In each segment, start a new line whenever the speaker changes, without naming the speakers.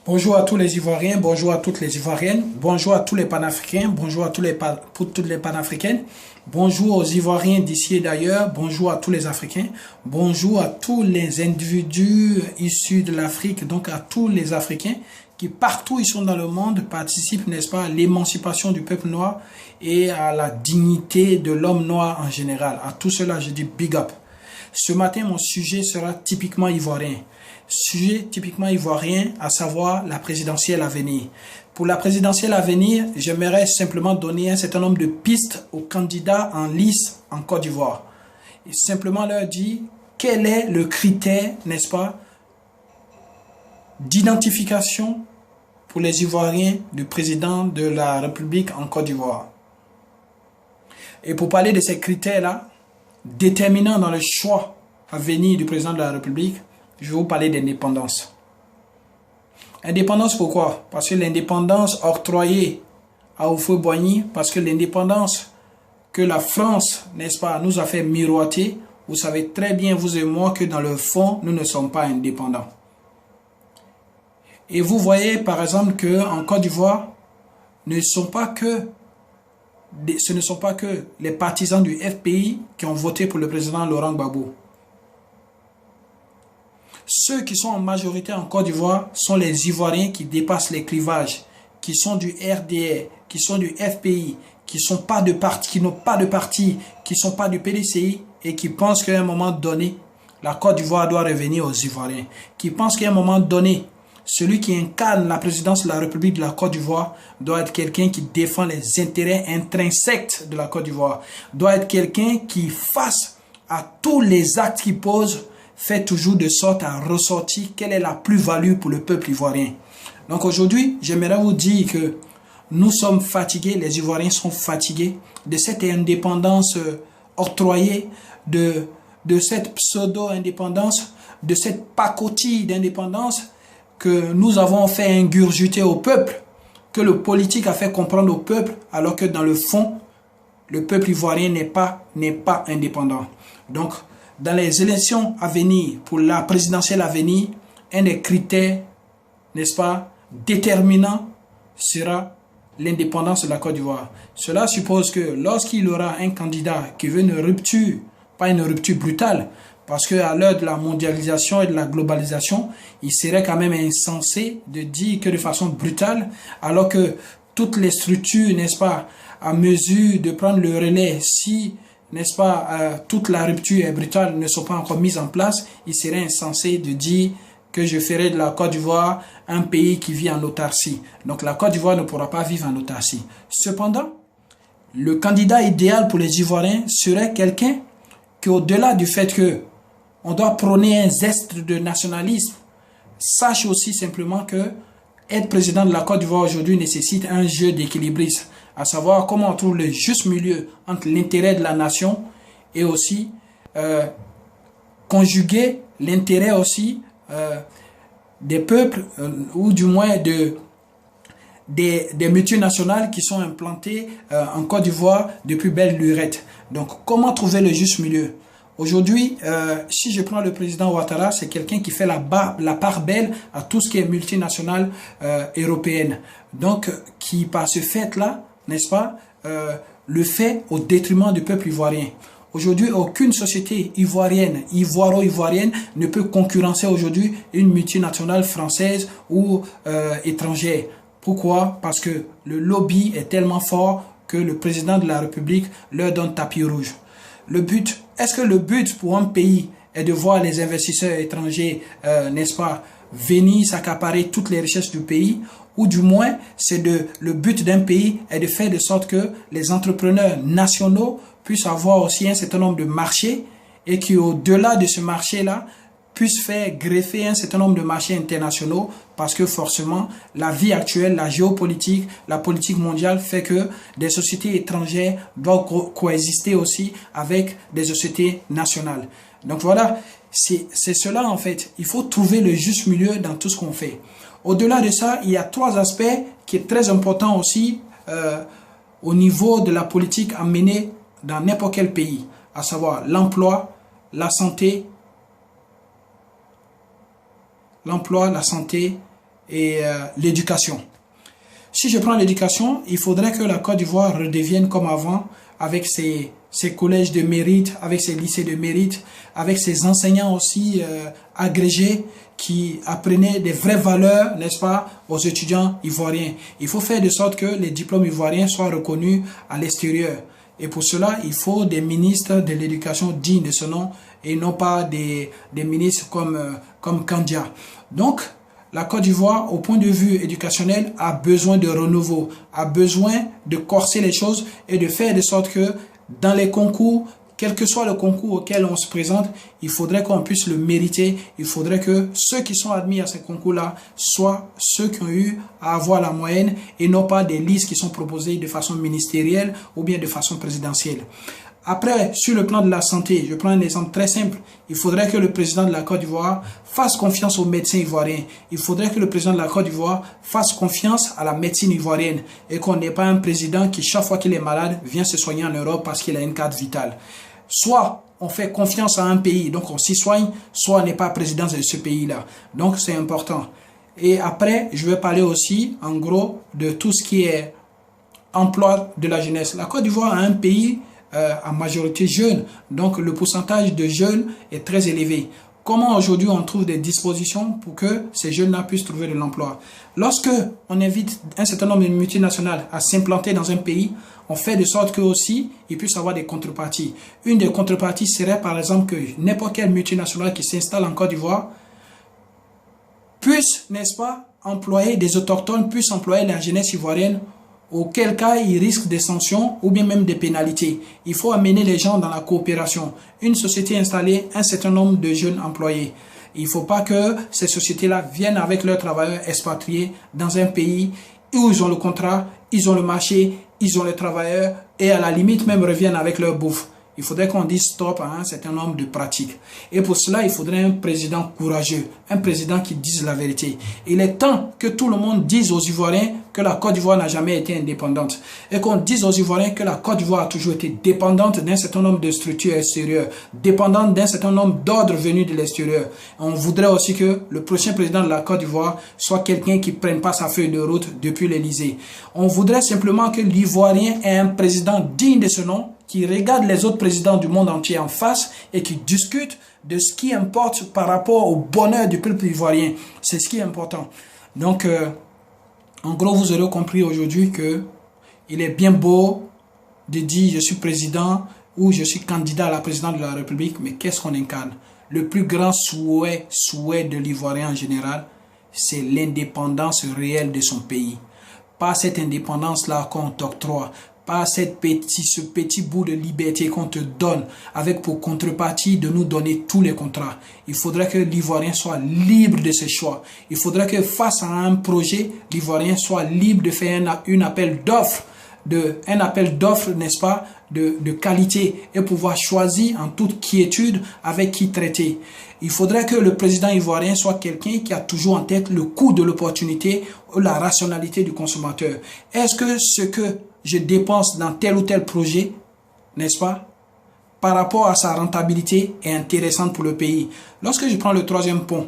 Bonjour à tous les Ivoiriens, bonjour à toutes les Ivoiriennes, bonjour à tous les Panafricains, bonjour à pour toutes les Panafricaines, bonjour aux Ivoiriens d'ici et d'ailleurs, bonjour à tous les Africains, bonjour à tous les individus issus de l'Afrique, donc à tous les Africains qui partout ils sont dans le monde participent, n'est-ce pas, à l'émancipation du peuple noir et à la dignité de l'homme noir en général. À tout cela, je dis big up. Ce matin, mon sujet sera typiquement ivoirien. Sujet typiquement ivoirien, à savoir la présidentielle à venir. Pour la présidentielle à venir, j'aimerais simplement donner un certain nombre de pistes aux candidats en lice en Côte d'Ivoire. Et simplement leur dire quel est le critère, n'est-ce pas, d'identification pour les Ivoiriens du président de la République en Côte d'Ivoire. Et pour parler de ces critères-là, déterminants dans le choix à venir du président de la République, je vais vous parler d'indépendance. Indépendance pourquoi? Parce que l'indépendance octroyée à Houphouët-Boigny, parce que l'indépendance que la France, n'est-ce pas, nous a fait miroiter, vous savez très bien, vous et moi, que dans le fond, nous ne sommes pas indépendants. Et vous voyez par exemple qu'en Côte d'Ivoire, ce ne sont pas que les partisans du FPI qui ont voté pour le président Laurent Gbagbo. Ceux qui sont en majorité en Côte d'Ivoire sont les Ivoiriens qui dépassent les clivages, qui sont du RDR, qui sont du FPI, qui n'ont pas de parti, qui ne sont pas du PDCI et qui pensent qu'à un moment donné, la Côte d'Ivoire doit revenir aux Ivoiriens. Qui pensent qu'à un moment donné, celui qui incarne la présidence de la République de la Côte d'Ivoire doit être quelqu'un qui défend les intérêts intrinsèques de la Côte d'Ivoire. Doit être quelqu'un qui, face à tous les actes qu'il pose, fait toujours de sorte à ressortir quelle est la plus-value pour le peuple ivoirien. Donc aujourd'hui, j'aimerais vous dire que nous sommes fatigués, les Ivoiriens sont fatigués de cette indépendance octroyée, de cette pseudo-indépendance, de cette pacotille d'indépendance que nous avons fait ingurgiter au peuple, que le politique a fait comprendre au peuple, alors que dans le fond, le peuple ivoirien n'est pas indépendant. Donc, dans les élections à venir, pour la présidentielle à venir, un des critères, n'est-ce pas, déterminants sera l'indépendance de la Côte d'Ivoire. Cela suppose que lorsqu'il y aura un candidat qui veut une rupture, pas une rupture brutale, parce qu'à l'heure de la mondialisation et de la globalisation, il serait quand même insensé de dire que de façon brutale, alors que toutes les structures, n'est-ce pas, à mesure de prendre le relais, si, n'est-ce pas, toute la rupture est brutale, ne sont pas encore mises en place, il serait insensé de dire que je ferai de la Côte d'Ivoire un pays qui vit en autarcie. Donc la Côte d'Ivoire ne pourra pas vivre en autarcie. Cependant, le candidat idéal pour les Ivoiriens serait quelqu'un qui, au-delà du fait que on doit prôner un zeste de nationalisme, sache aussi simplement que être président de la Côte d'Ivoire aujourd'hui nécessite un jeu d'équilibrisme, à savoir comment on trouve le juste milieu entre l'intérêt de la nation et aussi conjuguer l'intérêt aussi des peuples ou du moins des multinationales qui sont implantées en Côte d'Ivoire depuis belle lurette. Donc comment trouver le juste milieu? Aujourd'hui, si je prends le président Ouattara, c'est quelqu'un qui fait la part belle à tout ce qui est multinationale européenne. Donc, qui par ce fait-là, n'est-ce pas, le fait au détriment du peuple ivoirien. Aujourd'hui, aucune société ivoirienne, ivoiro-ivoirienne, ne peut concurrencer aujourd'hui une multinationale française ou étrangère. Pourquoi? Parce que le lobby est tellement fort que le président de la République leur donne tapis rouge. Est-ce que le but pour un pays est de voir les investisseurs étrangers, n'est-ce pas, venir s'accaparer toutes les richesses du pays, ou du moins, le but d'un pays est de faire de sorte que les entrepreneurs nationaux puissent avoir aussi un certain nombre de marchés et qu'au-delà de ce marché-là, puissent faire greffer un certain nombre de marchés internationaux parce que forcément, la vie actuelle, la géopolitique, la politique mondiale fait que des sociétés étrangères doivent coexister aussi avec des sociétés nationales. Donc voilà, c'est cela en fait. Il faut trouver le juste milieu dans tout ce qu'on fait. Au-delà de ça, il y a trois aspects qui sont très importants aussi au niveau de la politique à mener dans n'importe quel pays, à savoir l'emploi, la santé et l'éducation. Si je prends l'éducation, il faudrait que la Côte d'Ivoire redevienne comme avant, avec ses collèges de mérite, avec ses lycées de mérite, avec ses enseignants aussi agrégés qui apprenaient des vraies valeurs, n'est-ce pas, aux étudiants ivoiriens. Il faut faire de sorte que les diplômes ivoiriens soient reconnus à l'extérieur. Et pour cela, il faut des ministres de l'éducation dignes de ce nom et non pas des ministres comme Kandia. Donc, la Côte d'Ivoire, au point de vue éducationnel, a besoin de renouveau, a besoin de corser les choses et de faire de sorte que dans les concours, quel que soit le concours auquel on se présente, il faudrait qu'on puisse le mériter. Il faudrait que ceux qui sont admis à ces concours-là soient ceux qui ont eu à avoir la moyenne et non pas des listes qui sont proposées de façon ministérielle ou bien de façon présidentielle. Après, sur le plan de la santé, je prends un exemple très simple. Il faudrait que le président de la Côte d'Ivoire fasse confiance aux médecins ivoiriens. Il faudrait que le président de la Côte d'Ivoire fasse confiance à la médecine ivoirienne et qu'on n'ait pas un président qui, chaque fois qu'il est malade, vient se soigner en Europe parce qu'il a une carte vitale. Soit on fait confiance à un pays, donc on s'y soigne, soit on n'est pas président de ce pays-là. Donc c'est important. Et après, je vais parler aussi, en gros, de tout ce qui est emploi de la jeunesse. La Côte d'Ivoire a un pays en majorité jeune, donc le pourcentage de jeunes est très élevé. Comment aujourd'hui on trouve des dispositions pour que ces jeunes-là puissent trouver de l'emploi? Lorsque on invite un certain nombre de multinationales à s'implanter dans un pays, on fait de sorte qu'eux aussi, ils puissent avoir des contreparties. Une des contreparties serait par exemple que n'importe quelle multinationale qui s'installe en Côte d'Ivoire puisse, n'est-ce pas, employer des autochtones, puisse employer la jeunesse ivoirienne, auquel cas ils risquent des sanctions ou bien même des pénalités. Il faut amener les gens dans la coopération. Une société installée, un certain nombre de jeunes employés. Il ne faut pas que ces sociétés-là viennent avec leurs travailleurs expatriés dans un pays où ils ont le contrat, ils ont le marché, ils ont les travailleurs et à la limite même reviennent avec leur bouffe. Il faudrait qu'on dise stop à un certain nombre de pratiques. Et pour cela, il faudrait un président courageux, un président qui dise la vérité. Il est temps que tout le monde dise aux Ivoiriens que la Côte d'Ivoire n'a jamais été indépendante. Et qu'on dise aux Ivoiriens que la Côte d'Ivoire a toujours été dépendante d'un certain nombre de structures extérieures, dépendante d'un certain nombre d'ordres venus de l'extérieur. On voudrait aussi que le prochain président de la Côte d'Ivoire soit quelqu'un qui ne prenne pas sa feuille de route depuis l'Élysée. On voudrait simplement que l'Ivoirien ait un président digne de ce nom, qui regarde les autres présidents du monde entier en face et qui discute de ce qui importe par rapport au bonheur du peuple ivoirien. C'est ce qui est important. Donc, en gros, vous aurez compris aujourd'hui que il est bien beau de dire je suis président ou je suis candidat à la présidence de la République, mais qu'est-ce qu'on incarne? Le plus grand souhait de l'Ivoirien en général, c'est l'indépendance réelle de son pays. Pas cette indépendance-là qu'on t'octroie, pas ce petit bout de liberté qu'on te donne avec pour contrepartie de nous donner tous les contrats. Il faudrait que l'Ivoirien soit libre de ses choix. Il faudrait que face à un projet, l'Ivoirien soit libre de faire un appel d'offres, n'est-ce pas, de qualité et pouvoir choisir en toute quiétude avec qui traiter. Il faudrait que le président ivoirien soit quelqu'un qui a toujours en tête le coût de l'opportunité ou la rationalité du consommateur. Est-ce que ce que je dépense dans tel ou tel projet, n'est-ce pas, par rapport à sa rentabilité est intéressante pour le pays? Lorsque je prends le troisième pont,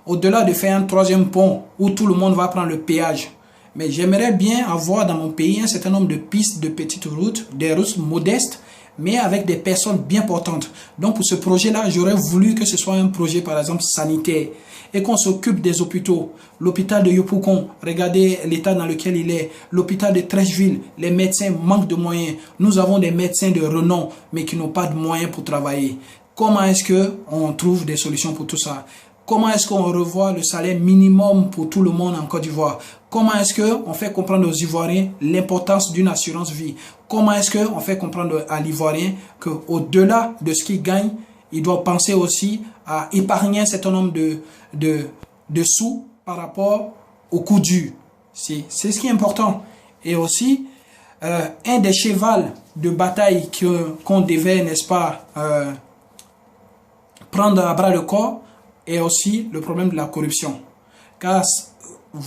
au-delà de faire un troisième pont où tout le monde va prendre le péage, mais j'aimerais bien avoir dans mon pays un certain nombre de pistes de petites routes, des routes modestes, mais avec des personnes bien portantes. Donc pour ce projet-là, j'aurais voulu que ce soit un projet par exemple sanitaire et qu'on s'occupe des hôpitaux. L'hôpital de Yopougon, regardez l'état dans lequel il est. L'hôpital de Trècheville, les médecins manquent de moyens. Nous avons des médecins de renom, mais qui n'ont pas de moyens pour travailler. Comment est-ce qu'on trouve des solutions pour tout ça? Comment est-ce qu'on revoit le salaire minimum pour tout le monde en Côte d'Ivoire? Comment est-ce qu'on fait comprendre aux Ivoiriens l'importance d'une assurance vie? Comment est-ce qu'on fait comprendre à l'Ivoirien qu'au-delà de ce qu'il gagne, il doit penser aussi à épargner un certain nombre de sous par rapport au coût dur? C'est ce qui est important. Et aussi, un des chevals de bataille qu'on devait, n'est-ce pas, prendre à bras le corps, et aussi le problème de la corruption. Car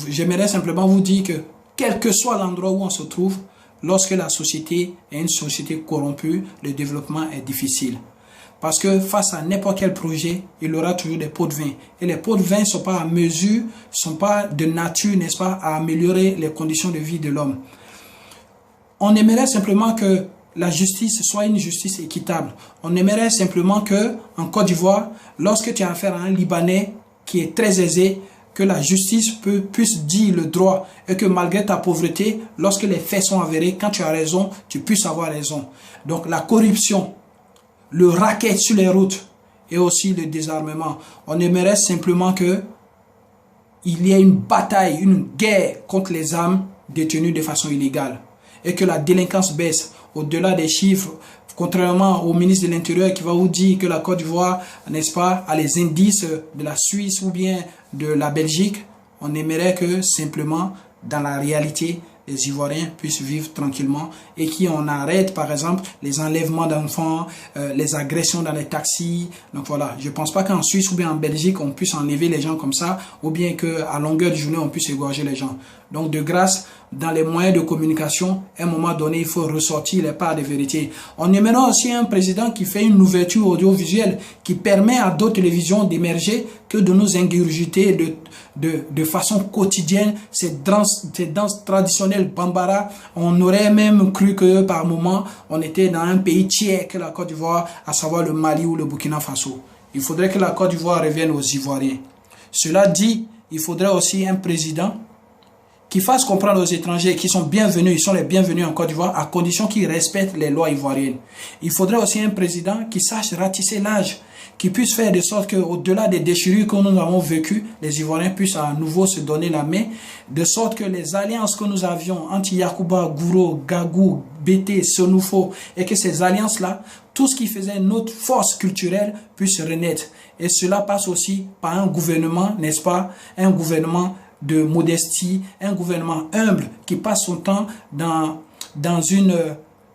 j'aimerais simplement vous dire que quel que soit l'endroit où on se trouve, lorsque la société est une société corrompue, le développement est difficile. Parce que face à n'importe quel projet, il aura toujours des pots de vin. Et les pots de vin ne sont pas à mesure, ne sont pas de nature, n'est-ce pas, à améliorer les conditions de vie de l'homme. On aimerait simplement que la justice soit une justice équitable. On aimerait simplement que, en Côte d'Ivoire, lorsque tu as affaire à un Libanais qui est très aisé, que la justice puisse dire le droit et que malgré ta pauvreté, lorsque les faits sont avérés, quand tu as raison, tu puisses avoir raison. Donc la corruption, le racket sur les routes et aussi le désarmement. On aimerait simplement que il y ait une bataille, une guerre contre les armes détenues de façon illégale et que la délinquance baisse au-delà des chiffres, contrairement au ministre de l'Intérieur qui va vous dire que la Côte d'Ivoire, n'est-ce pas, a les indices de la Suisse ou bien de la Belgique. On aimerait que simplement, dans la réalité, les Ivoiriens puissent vivre tranquillement et qu'on arrête par exemple les enlèvements d'enfants, les agressions dans les taxis. Donc voilà, je ne pense pas qu'en Suisse ou bien en Belgique on puisse enlever les gens comme ça ou bien qu'à longueur de journée on puisse égorger les gens. Donc de grâce, dans les moyens de communication, à un moment donné, il faut ressortir les parts de vérité. On aimerait aussi un président qui fait une ouverture audiovisuelle qui permet à d'autres télévisions d'émerger que de nous ingurgiter de façon quotidienne ces danses traditionnelles bambara. On aurait même cru que par moment, on était dans un pays tiers que la Côte d'Ivoire, à savoir le Mali ou le Burkina Faso. Il faudrait que la Côte d'Ivoire revienne aux Ivoiriens. Cela dit, il faudrait aussi un président qui fasse comprendre aux étrangers qu'ils sont bienvenus, ils sont les bienvenus en Côte d'Ivoire à condition qu'ils respectent les lois ivoiriennes. Il faudrait aussi un président qui sache ratisser l'âge, qui puisse faire de sorte qu'au-delà des déchirures que nous avons vécues, les Ivoiriens puissent à nouveau se donner la main, de sorte que les alliances que nous avions entre Yacouba, Gouro, Gagou, Bété, Sonoufo, et que ces alliances-là, tout ce qui faisait notre force culturelle puisse renaître. Et cela passe aussi par un gouvernement, n'est-ce pas, un gouvernement de modestie, un gouvernement humble qui passe son temps dans une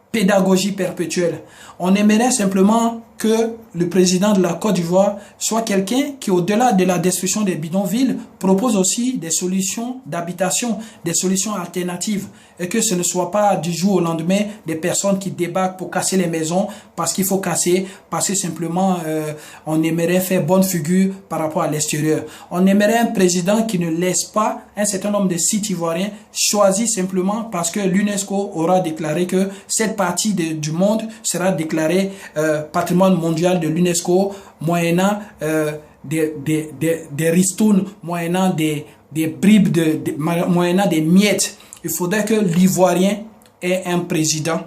pédagogie perpétuelle. On aimerait simplement que le président de la Côte d'Ivoire soit quelqu'un qui, au-delà de la destruction des bidonvilles, propose aussi des solutions d'habitation, des solutions alternatives, et que ce ne soit pas du jour au lendemain des personnes qui débarquent pour casser les maisons parce qu'il faut casser, parce que simplement on aimerait faire bonne figure par rapport à l'extérieur. On aimerait un président qui ne laisse pas un certain nombre de sites ivoiriens choisis simplement parce que l'UNESCO aura déclaré que cette partie du monde sera déclarée patrimoine mondial de l'UNESCO moyennant des ristournes, moyennant des bribes, moyennant des miettes. Il faudrait que l'Ivoirien ait un président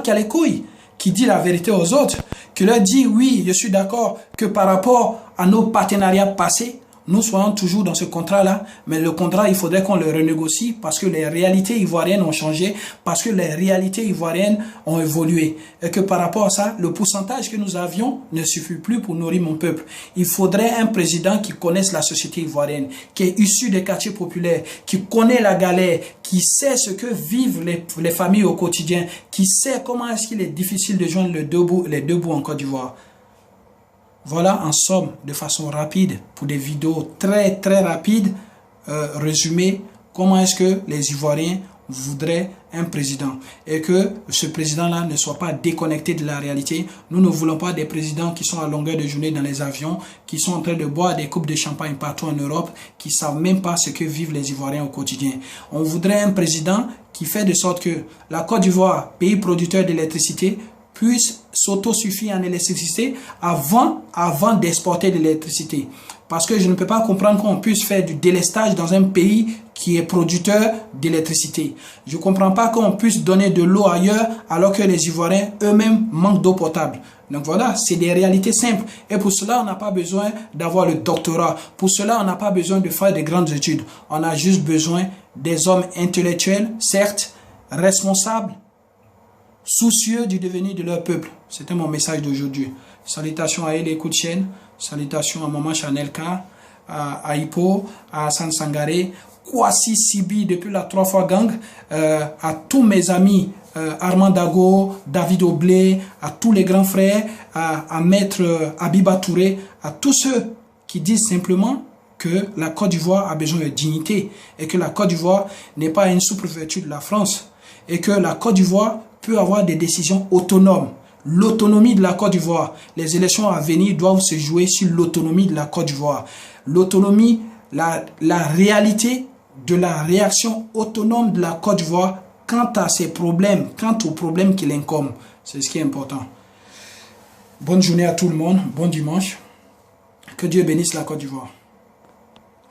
qui a les couilles, qui dit la vérité aux autres, qui leur dit oui, je suis d'accord que par rapport à nos partenariats passés, nous soyons toujours dans ce contrat-là, mais le contrat, il faudrait qu'on le renégocie parce que les réalités ivoiriennes ont changé, parce que les réalités ivoiriennes ont évolué. Et que par rapport à ça, le pourcentage que nous avions ne suffit plus pour nourrir mon peuple. Il faudrait un président qui connaisse la société ivoirienne, qui est issu des quartiers populaires, qui connaît la galère, qui sait ce que vivent les familles au quotidien, qui sait comment est-ce qu'il est difficile de joindre les deux bouts en Côte d'Ivoire. Voilà en somme, de façon rapide, pour des vidéos très très rapides, résumé comment est-ce que les Ivoiriens voudraient un président et que ce président-là ne soit pas déconnecté de la réalité. Nous ne voulons pas des présidents qui sont à longueur de journée dans les avions, qui sont en train de boire des coupes de champagne partout en Europe, qui ne savent même pas ce que vivent les Ivoiriens au quotidien. On voudrait un président qui fait de sorte que la Côte d'Ivoire, pays producteur d'électricité, puisse s'autosuffire en électricité avant d'exporter de l'électricité. Parce que je ne peux pas comprendre qu'on puisse faire du délestage dans un pays qui est producteur d'électricité. Je ne comprends pas qu'on puisse donner de l'eau ailleurs alors que les Ivoiriens eux-mêmes manquent d'eau potable. Donc voilà, c'est des réalités simples. Et pour cela, on n'a pas besoin d'avoir le doctorat. Pour cela, on n'a pas besoin de faire de grandes études. On a juste besoin des hommes intellectuels, certes, responsables, soucieux du devenir de leur peuple. C'était mon message d'aujourd'hui. Salutations à Elle Koutchen, salutations à Maman Chanelka, à Hippo, à Hassan Sangaré, Kwasi Sibi depuis la 3 fois gang, à tous mes amis, Armand Dago, David Oblé, à tous les grands frères, à Maître Abiba Touré, à tous ceux qui disent simplement que la Côte d'Ivoire a besoin de dignité et que la Côte d'Ivoire n'est pas une sous-préfecture de la France et que la Côte d'Ivoire peut avoir des décisions autonomes. l'autonomie de la Côte d'Ivoire. Les élections à venir doivent se jouer sur l'autonomie de la Côte d'Ivoire. L'autonomie, la réalité de la réaction autonome de la Côte d'Ivoire quant à ses problèmes, quant aux problèmes qui l'incombent. C'est ce qui est important. Bonne journée à tout le monde, bon dimanche. Que Dieu bénisse la Côte d'Ivoire.